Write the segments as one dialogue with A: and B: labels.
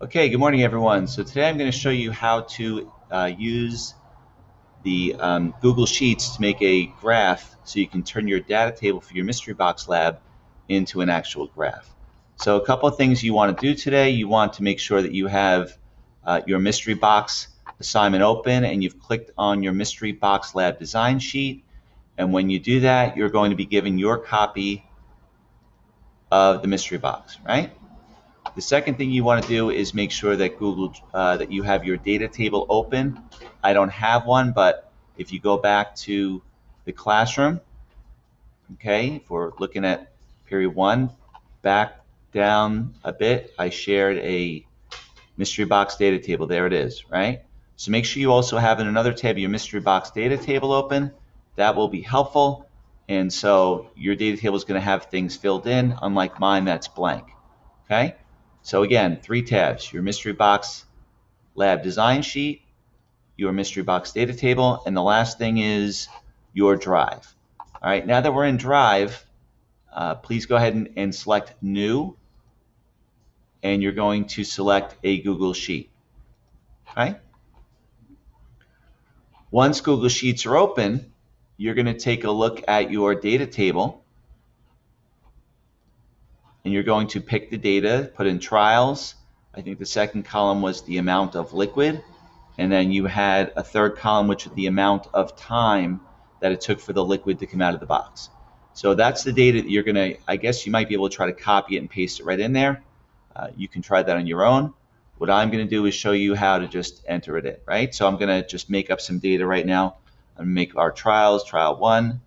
A: Okay, good morning everyone. So today I'm going to show you how to use the Google Sheets to make a graph so you can turn your data table for your Mystery Box lab into an actual graph. So a couple of things you want to do today. You want to make sure that you have your Mystery Box assignment open and you've clicked on your Mystery Box lab design sheet. And when you do that, you're going to be given your copy of the Mystery Box, right? The second thing you want to do is make sure that that you have your data table open. I don't have one, but if you go back to the classroom, okay, if we're looking at period 1, back down a bit, I shared a Mystery Box data table. There it is, right? So make sure you also have in another tab your Mystery Box data table open. That will be helpful. And so your data table is going to have things filled in, unlike mine that's blank. Okay? So again, 3 tabs: your Mystery Box lab design sheet, your Mystery Box data table, and the last thing is your Drive. All right, now that we're in Drive, please go ahead and select New, and you're going to select a Google Sheet. Okay? Once Google Sheets are open, you're going to take a look at your data table, and you're going to pick the data, put in trials. I think the second column was the amount of liquid, and then you had a third column which is the amount of time that it took for the liquid to come out of the box. So that's the data that you're going to, I guess you might be able to try to copy it and paste it right in there. You can try that on your own. What I'm going to do is show you how to just enter it in, right? So I'm going to just make up some data right now. I'm going to make our trials, trial 1,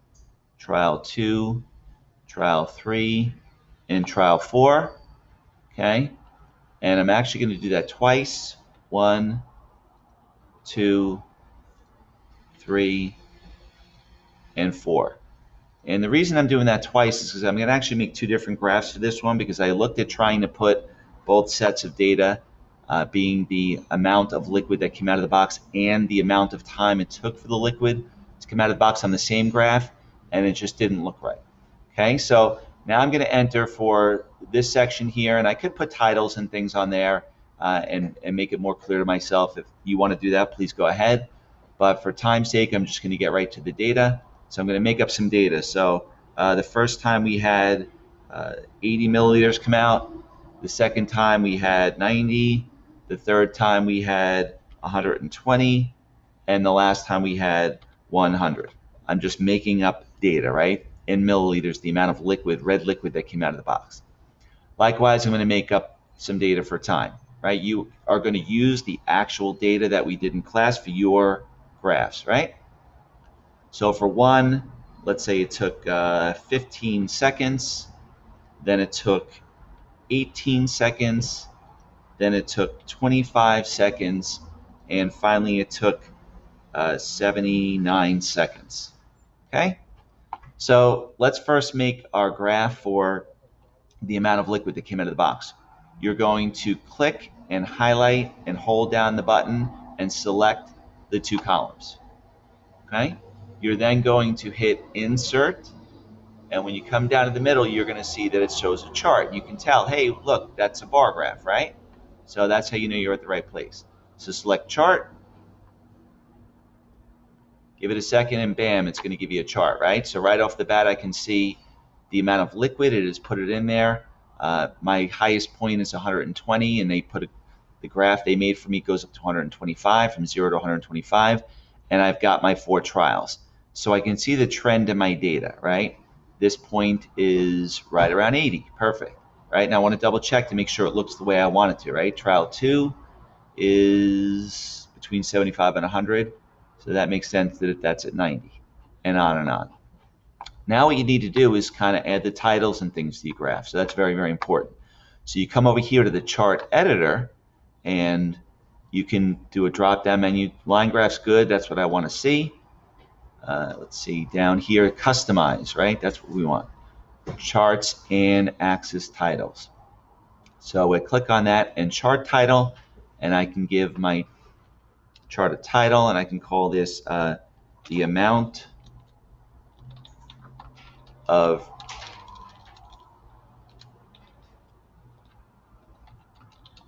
A: trial 2, trial 3, and trial 4, okay? And I'm actually going to do that twice. 1, 2, 3, and 4. And the reason I'm doing that twice is because I'm going to actually make 2 different graphs for this one, because I looked at trying to put both sets of data, being the amount of liquid that came out of the box and the amount of time it took for the liquid to come out of the box on the same graph, and it just didn't look right. Okay, so now I'm going to enter for this section here, and I could put titles and things on there and make it more clear to myself. If you want to do that, please go ahead. But for time's sake, I'm just going to get right to the data. So I'm going to make up some data. So the first time we had 80 milliliters come out. The second time we had 90. The third time we had 120. And the last time we had 100. I'm just making up data, right? In milliliters, the amount of liquid, red liquid that came out of the box. Likewise, I'm going to make up some data for time, right? You are going to use the actual data that we did in class for your graphs, right? So for 1, let's say it took 15 seconds, then it took 18 seconds, then it took 25 seconds, and finally it took 79 seconds. Okay? So let's first make our graph for the amount of liquid that came out of the box. You're going to click and highlight and hold down the button and select the 2 columns. Okay? You're then going to hit Insert, and when you come down to the middle, you're going to see that it shows a chart. You can tell, hey, look, that's a bar graph, right? So that's how you know you're at the right place. So select Chart, give it a second, and bam, it's going to give you a chart, right? So right off the bat, I can see the amount of liquid. It has put it in there. My highest point is 120, and they put the graph they made for me goes up to 125, from 0 to 125, and I've got my 4 trials. So I can see the trend in my data, right? This point is right around 80, perfect, right? Now I want to double check to make sure it looks the way I want it to, right? Trial 2 is between 75 and 100, so that makes sense that that's at 90, and on and on. Now what you need to do is kind of add the titles and things to your graph. So that's very, very important. So you come over here to the chart editor, and you can do a drop-down menu. Line graph's good. That's what I want to see. Let's see, down here, customize, right? That's what we want. Charts and axis titles. So we click on that and chart title, and I can give my chart a title, and I can call this the amount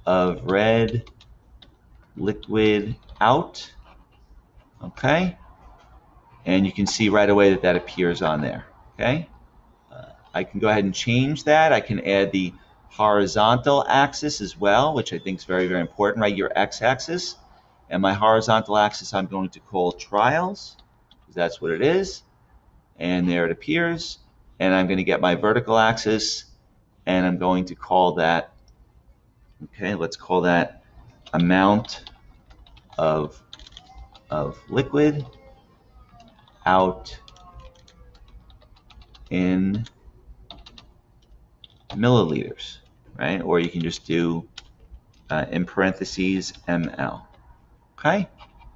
A: of red liquid out. Okay, and you can see right away that that appears on there. Okay, I can go ahead and change that. I can add the horizontal axis as well, which I think is very, very important, right? Your x-axis. And my horizontal axis I'm going to call trials, because that's what it is. And there it appears. And I'm going to get my vertical axis, and I'm going to call that, okay, let's call that amount of liquid out in milliliters, right? Or you can just do in parentheses ml. Okay,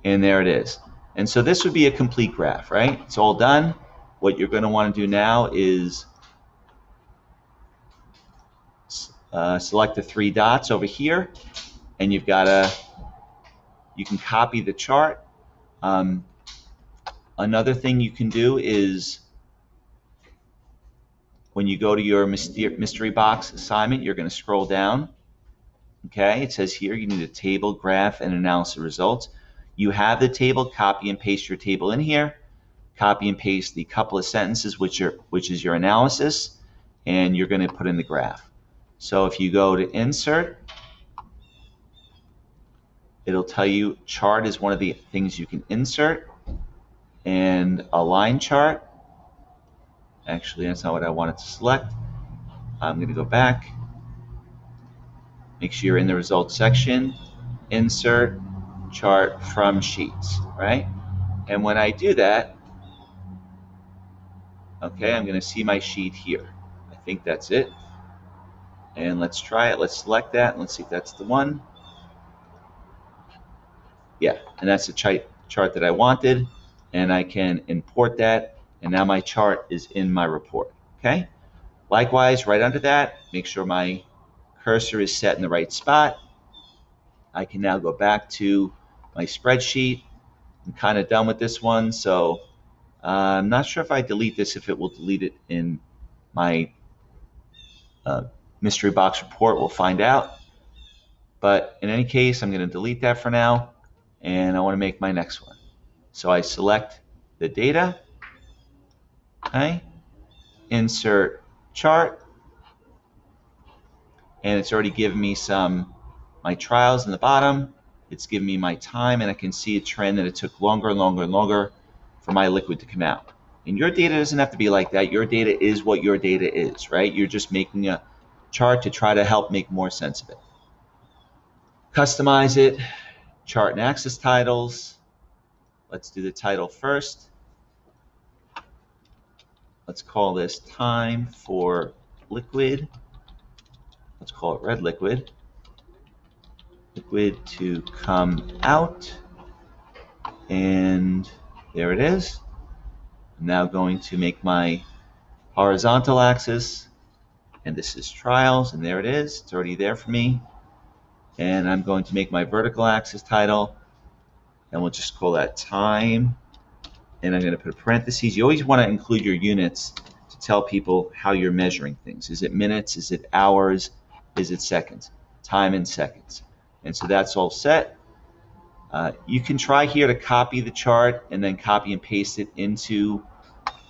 A: and there it is. And so this would be a complete graph, right? It's all done. What you're going to want to do now is select the 3 dots over here, and you can copy the chart. Another thing you can do is when you go to your mystery box assignment, you're going to scroll down. Okay, it says here you need a table, graph, and analysis results. You have the table, copy and paste your table in here. Copy and paste the couple of sentences, which is your analysis, and you're going to put in the graph. So if you go to insert, it'll tell you chart is one of the things you can insert, and a line chart. Actually, that's not what I wanted to select. I'm going to go back. Make sure you're in the results section. Insert chart from sheets, right? And when I do that, okay, I'm going to see my sheet here. I think that's it. And let's try it. Let's select that. And let's see if that's the one. Yeah, and that's the chart that I wanted. And I can import that. And now my chart is in my report. Okay. Likewise, right under that, make sure my cursor is set in the right spot. I can now go back to my spreadsheet. I'm kind of done with this one, so I'm not sure if I delete this, if it will delete it in my mystery box report. We'll find out. But in any case, I'm going to delete that for now, and I want to make my next one. So I select the data, okay, insert chart, and it's already given me my trials in the bottom. It's given me my time, and I can see a trend that it took longer and longer and longer for my liquid to come out. And your data doesn't have to be like that. Your data is what your data is, right? You're just making a chart to try to help make more sense of it. Customize it, chart and axis titles. Let's do the title first. Let's call this time for liquid. Let's call it red liquid. Liquid to come out. And there it is. I'm now going to make my horizontal axis. And this is trials, and there it is. It's already there for me. And I'm going to make my vertical axis title, and we'll just call that time. And I'm going to put parentheses. You always want to include your units to tell people how you're measuring things. Is it minutes? Is it hours? Is it seconds? Time in seconds. And so that's all set. You can try here to copy the chart and then copy and paste it into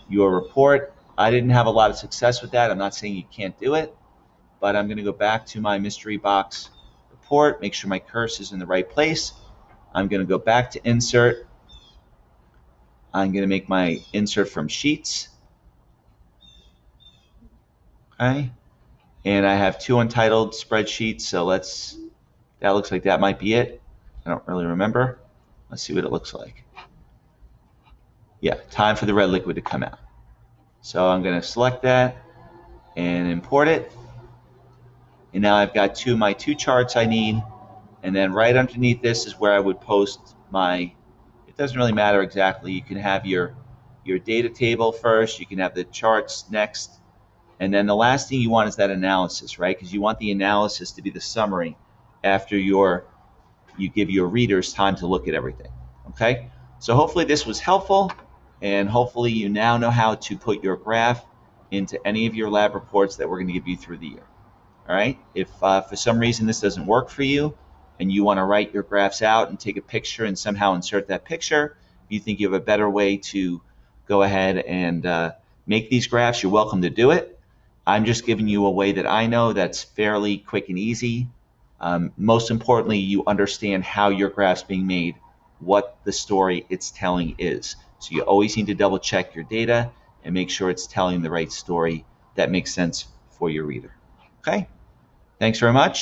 A: your report. I didn't have a lot of success with that. I'm not saying you can't do it, but I'm going to go back to my mystery box report, make sure my cursor is in the right place. I'm going to go back to insert. I'm going to make my insert from sheets. Okay. And I have 2 untitled spreadsheets, so that looks like that might be it. I don't really remember. Let's see what it looks like. Yeah, time for the red liquid to come out. So I'm going to select that and import it. And now I've got my two charts I need. And then right underneath this is where I would post it doesn't really matter exactly. You can have your data table first. You can have the charts next. And then the last thing you want is that analysis, right? Because you want the analysis to be the summary after you give your readers time to look at everything. Okay? So hopefully this was helpful, and hopefully you now know how to put your graph into any of your lab reports that we're going to give you through the year. All right. If for some reason this doesn't work for you and you want to write your graphs out and take a picture and somehow insert that picture, if you think you have a better way to go ahead and make these graphs, you're welcome to do it. I'm just giving you a way that I know that's fairly quick and easy. Most importantly, you understand how your graph's being made, what the story it's telling is. So you always need to double check your data and make sure it's telling the right story that makes sense for your reader. Okay, thanks very much.